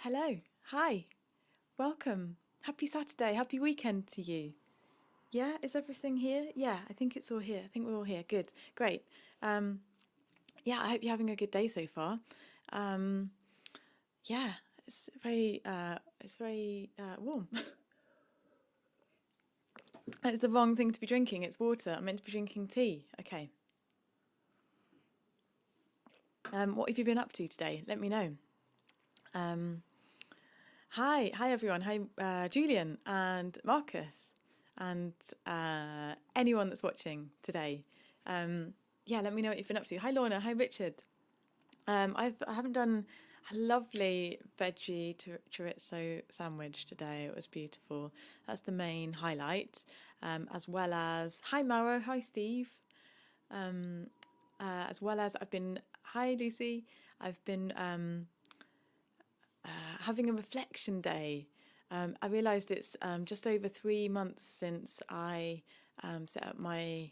Hello. Hi. Welcome. Happy Saturday. Happy weekend to you. Yeah, is everything here? Yeah, I think it's all here. I think we're all here. Good. Great. Um, yeah, I hope you're having a good day so far. Um, yeah, it's very warm. It's the wrong thing to be drinking. It's water. I'm meant to be drinking tea. Okay. What have you been up to today? Let me know. Um, hi everyone. Hi, Julian and Marcus, and anyone that's watching today. Yeah, let me know what you've been up to. Hi Lorna. Hi Richard. I haven't done a lovely veggie chorizo sandwich today. It was beautiful. That's the main highlight. As well as hi Maro. Hi Steve. Um, as well as I've been hi Lucy. I've been having a reflection day. I realised it's just over 3 months since I set up my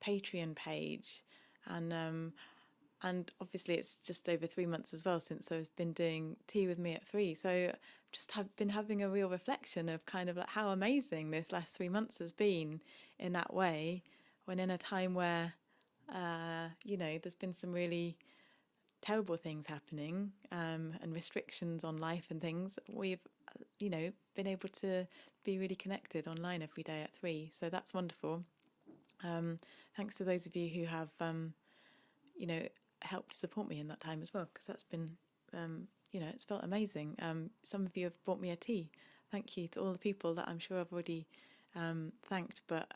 Patreon page, and obviously it's just over 3 months as well since I've been doing tea with me at three. So just have been having a real reflection of kind of like how amazing this last 3 months has been in that way, when in a time where there's been some really terrible things happening, and restrictions on life and things, we've, been able to be really connected online every day at three. So that's wonderful. Thanks to those of you who have, you know, helped support me in that time as well, because that's been, it's felt amazing. Some of you have bought me a tea. Thank you to all the people that I'm sure I've already thanked, but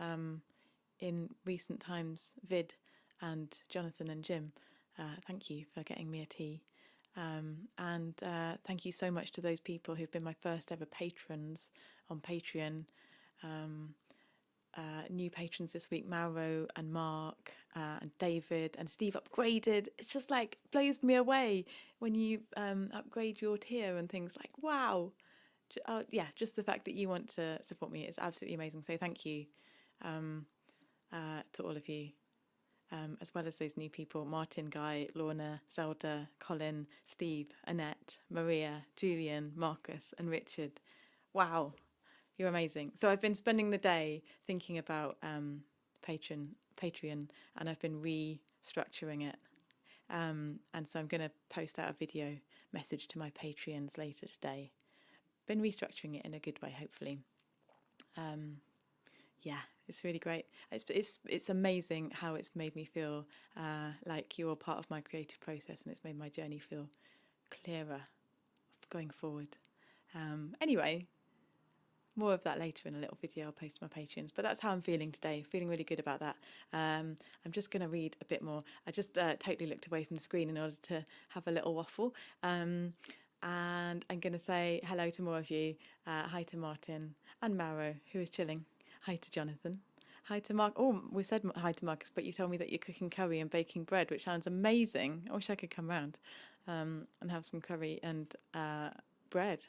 in recent times, Vid and Jonathan and Jim, thank you for getting me a tea. And thank you so much to those people who've been my first ever patrons on Patreon. New patrons this week, Mauro and Mark and David and Steve upgraded. It's just like blows me away when you upgrade your tier and things like, wow. Yeah, just the fact that you want to support me is absolutely amazing. So thank you to all of you. As well as those new people, Martin, Guy, Lorna, Zelda, Colin, Steve, Annette, Maria, Julian, Marcus, and Richard. Wow, you're amazing. So I've been spending the day thinking about Patreon, and I've been restructuring it. And so I'm going to post out a video message to my Patreons later today. Been restructuring it in a good way, hopefully. Yeah, it's really great. It's amazing how it's made me feel like you're part of my creative process, and it's made my journey feel clearer going forward. Anyway, more of that later in a little video I'll post to my Patreons. But that's how I'm feeling today. Feeling really good about that. I'm just going to read a bit more. I just totally looked away from the screen in order to have a little waffle. And I'm going to say hello to more of you. Hi to Martin and Mauro, who is chilling. Hi to Jonathan. Hi to Mark. Oh, we said hi to Marcus, but you told me that you're cooking curry and baking bread, which sounds amazing. I wish I could come round and have some curry and bread.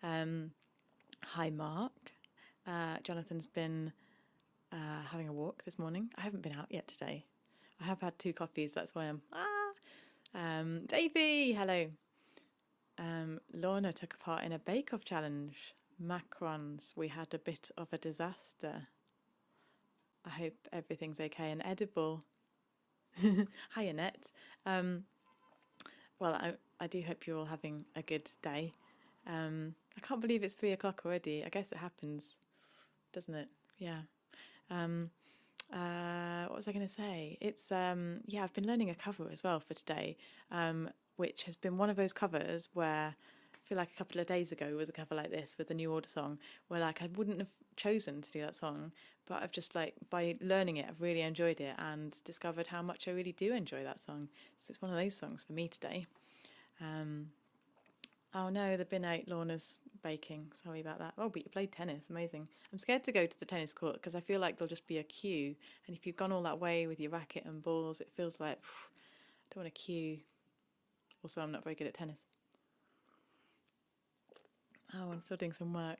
Hi, Mark. Jonathan's been having a walk this morning. I haven't been out yet today. I have had 2 coffees, that's why I'm. Davey, hello. Lorna took part in a bake-off challenge. Macarons. We had a bit of a disaster. I hope everything's okay and edible. Hi, Annette. Well, I do hope you're all having a good day. I can't believe it's 3 o'clock already. I guess it happens, doesn't it? Yeah. What was I going to say? It's yeah, I've been learning a cover as well for today, which has been one of those covers where I feel like a couple of days ago was a cover like this with the New Order song, where like I wouldn't have chosen to do that song, but I've just like by learning it, I've really enjoyed it and discovered how much I really do enjoy that song. So it's one of those songs for me today. Oh no, the bin out Lorna's baking. Sorry about that. Oh, but you played tennis. Amazing. I'm scared to go to the tennis court because I feel like there'll just be a queue. And if you've gone all that way with your racket and balls, it feels like I don't want a queue. Also, I'm not very good at tennis. Oh, I'm still doing some work.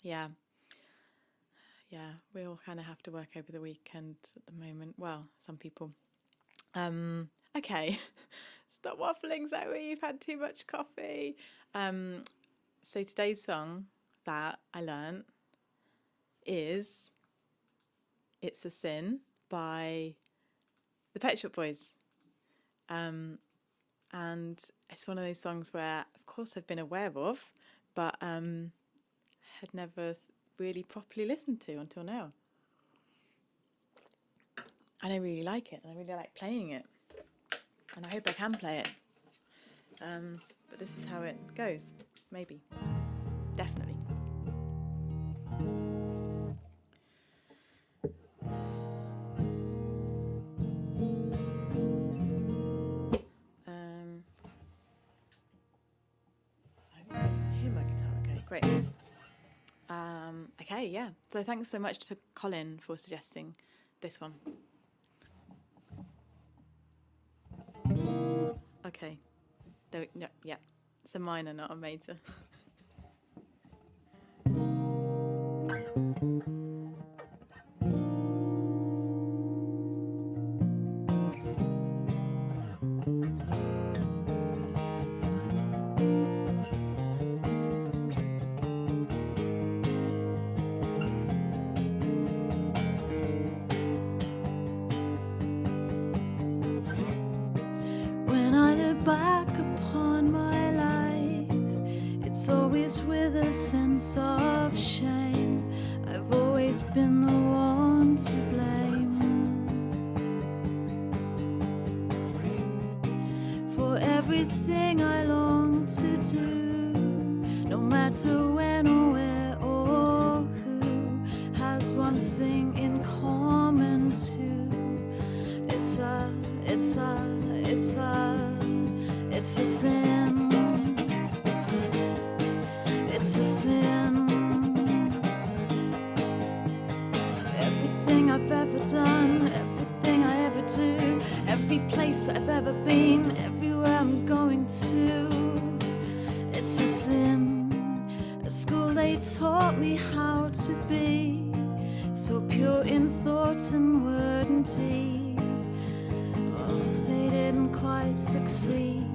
Yeah. Yeah, we all kind of have to work over the weekend at the moment. Well, some people. Okay. Stop waffling, Zoe. You've had too much coffee. So today's song that I learnt is It's a Sin by the Pet Shop Boys. And it's one of those songs where, of course, I've been aware of, but had never really properly listened to until now. And I really like it, and I really like playing it. And I hope I can play it. But this is how it goes. Maybe. Definitely. I can hear my guitar. Okay, great. Okay, yeah. So thanks so much to Colin for suggesting this one. Okay. No, yeah. It's a minor, not a major. When I look back upon my life, it's always with a sense of shame. I've always been the one to blame for everything I long to do, no matter when or where or who has one thing in common too. It's a sin. It's a sin. Everything I've ever done, everything I ever do, every place I've ever been, everywhere I'm going to, it's a sin. At school they taught me how to be so pure in thought and word and deed. Oh, they didn't quite succeed.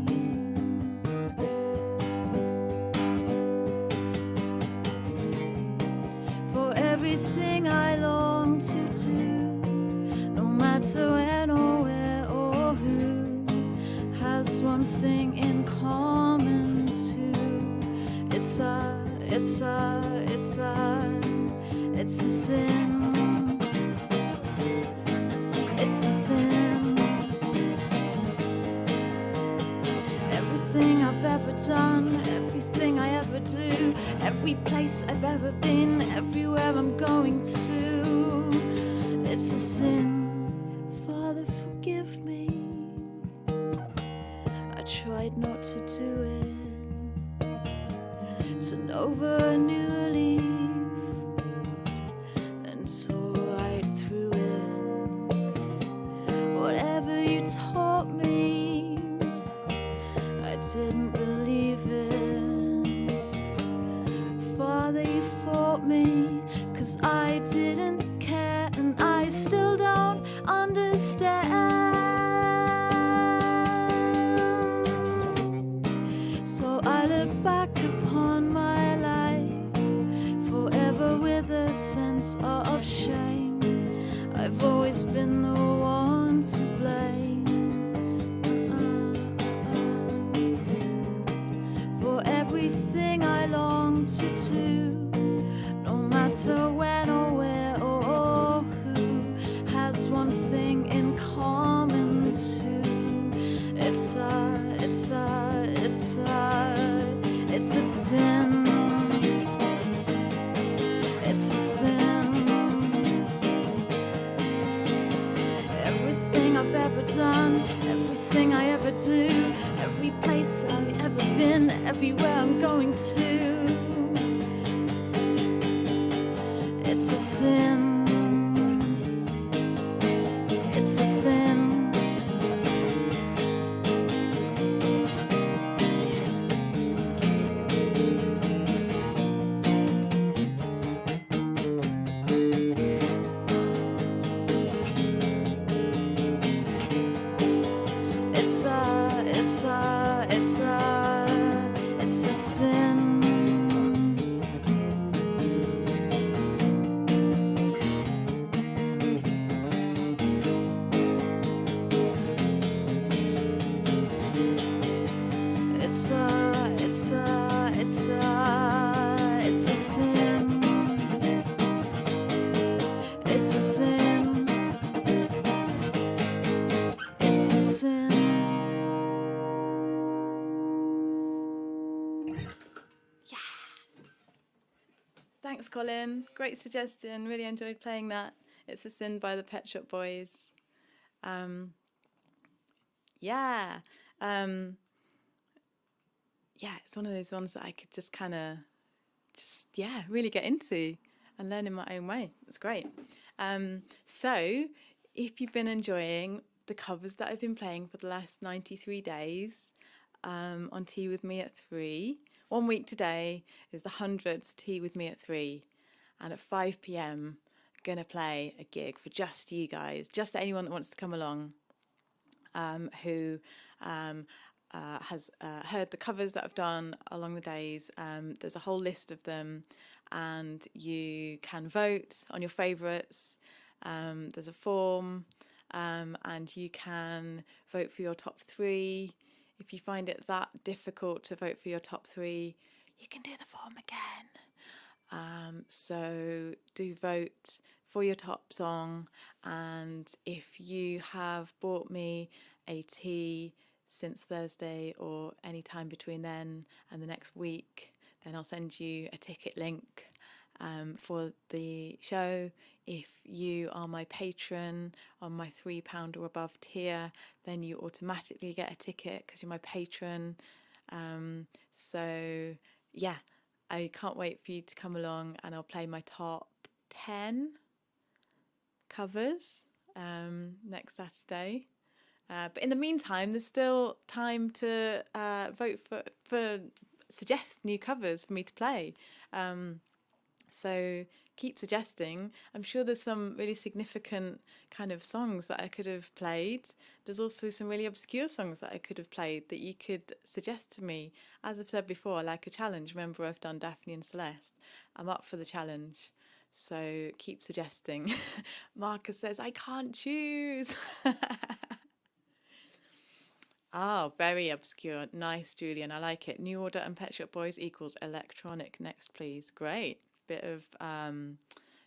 For everything I long to do, no matter when or where or who, has one thing in common too. It's a sin. It's a sin. Everything I've ever done, everything I ever do, every place I've ever been, everywhere I'm going to, it's a sin. Father, forgive me. I tried not to do it, turn over a new leaf and saw right through it. Whatever you taught me, I didn't believe it. Father, you fought me 'cause I didn't care, and I still don't understand. So I look back upon my life forever with a sense of shame. I've always been the one to blame. For everything I long to do, no matter when or where or who, has one thing in common too. It's a sin. It's a sin. Everything I've ever done, everything I ever do, every place I've ever been, everywhere I'm going to, it's a sin. It's a sin. It's Thanks, Colin. Great suggestion. Really enjoyed playing that. It's a Sin by the Pet Shop Boys. Yeah. Yeah, it's one of those ones that I could just kind of really get into and learn in my own way. It's great. So if you've been enjoying the covers that I've been playing for the last 93 days on Tea With Me at 3, 1 week today is the 100th Tea With Me at 3. And at 5 p.m, I'm going to play a gig for just you guys, just anyone that wants to come along who has heard the covers that I've done along the days. There's a whole list of them, and you can vote on your favourites. There's a form, and you can vote for your top 3. If you find it that difficult to vote for your top 3, you can do the form again. So do vote for your top song, and if you have bought me a tea since Thursday or any time between then and the next week, then I'll send you a ticket link for the show. If you are my patron on my £3 or above tier, then you automatically get a ticket because you're my patron. So yeah, I can't wait for you to come along, and I'll play my top 10 covers next Saturday. But in the meantime, there's still time to vote for suggest new covers for me to play. So keep suggesting. I'm sure there's some really significant kind of songs that I could have played. There's also some really obscure songs that I could have played that you could suggest to me. As I've said before, I like a challenge. Remember, I've done Daphne and Celeste. I'm up for the challenge. So keep suggesting. Marcus says, I can't choose. Ah, very obscure. Nice, Julian. I like it. New Order and Pet Shop Boys equals electronic. Next, please. Great. Bit of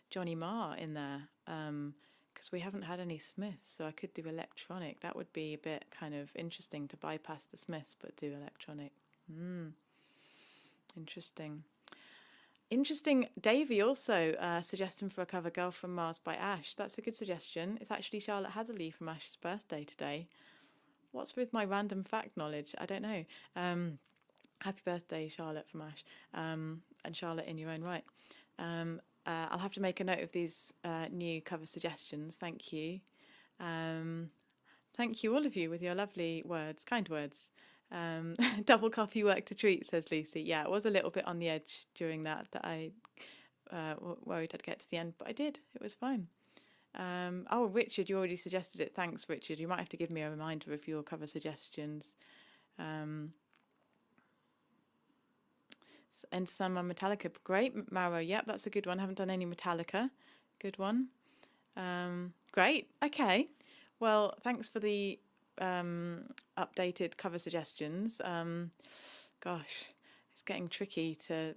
Johnny Marr in there. Because we haven't had any Smiths, so I could do electronic. That would be a bit kind of interesting to bypass the Smiths, but do electronic. Interesting. Interesting. Davey also suggesting for a cover Girl from Mars by Ash. That's a good suggestion. It's actually Charlotte Hatherley from Ash's birthday today. What's with my random fact knowledge? I don't know. Happy birthday, Charlotte from Ash, and Charlotte in your own right. I'll have to make a note of these new cover suggestions. Thank you. Thank you, all of you, with your lovely words, kind words. Double coffee worked a treat, says Lucy. Yeah, it was a little bit on the edge during that I worried I'd get to the end, but I did. It was fine. Oh, Richard, you already suggested it. Thanks, Richard. You might have to give me a reminder of your cover suggestions. And some are Metallica. Great. Maro, yep, that's a good one. Haven't done any Metallica. Good one. Great. Okay. Well, thanks for the updated cover suggestions. Gosh, it's getting tricky to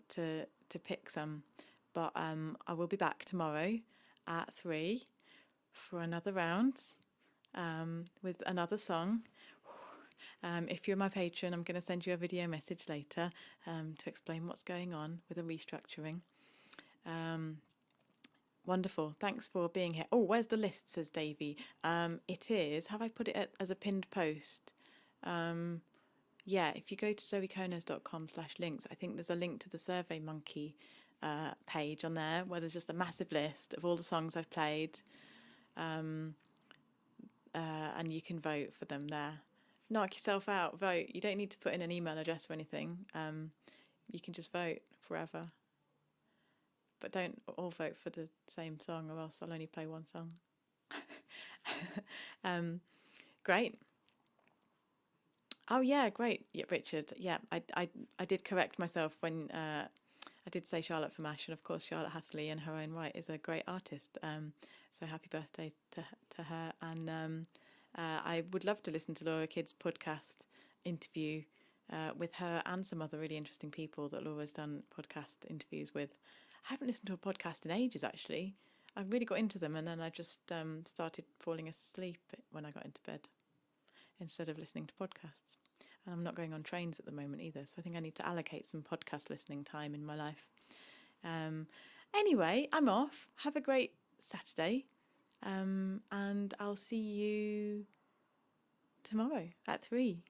pick some. But I will be back tomorrow at 3 for another round with another song. If you're my patron, I'm going to send you a video message later to explain what's going on with the restructuring. Wonderful. Thanks for being here. Oh, where's the list, says Davey. It is, have I put it as a pinned post? Yeah, if you go to zoekonos.com/links, I think there's a link to the SurveyMonkey page on there where there's just a massive list of all the songs I've played. And you can vote for them there. Knock yourself out, vote. You don't need to put in an email address or anything. You can just vote forever. But don't all vote for the same song, or else I'll only play one song. Great. Oh yeah, great. Yeah, Richard. Yeah, I did correct myself when I did say Charlotte from Ash, and of course Charlotte Hatherley in her own right is a great artist. So happy birthday to her. And I would love to listen to Laura Kidd's podcast interview with her and some other really interesting people that Laura's done podcast interviews with. I haven't listened to a podcast in ages, actually. I really got into them, and then I just started falling asleep when I got into bed instead of listening to podcasts. And I'm not going on trains at the moment either, so I think I need to allocate some podcast listening time in my life. Anyway, I'm off. Have a great Saturday. And I'll see you tomorrow at 3.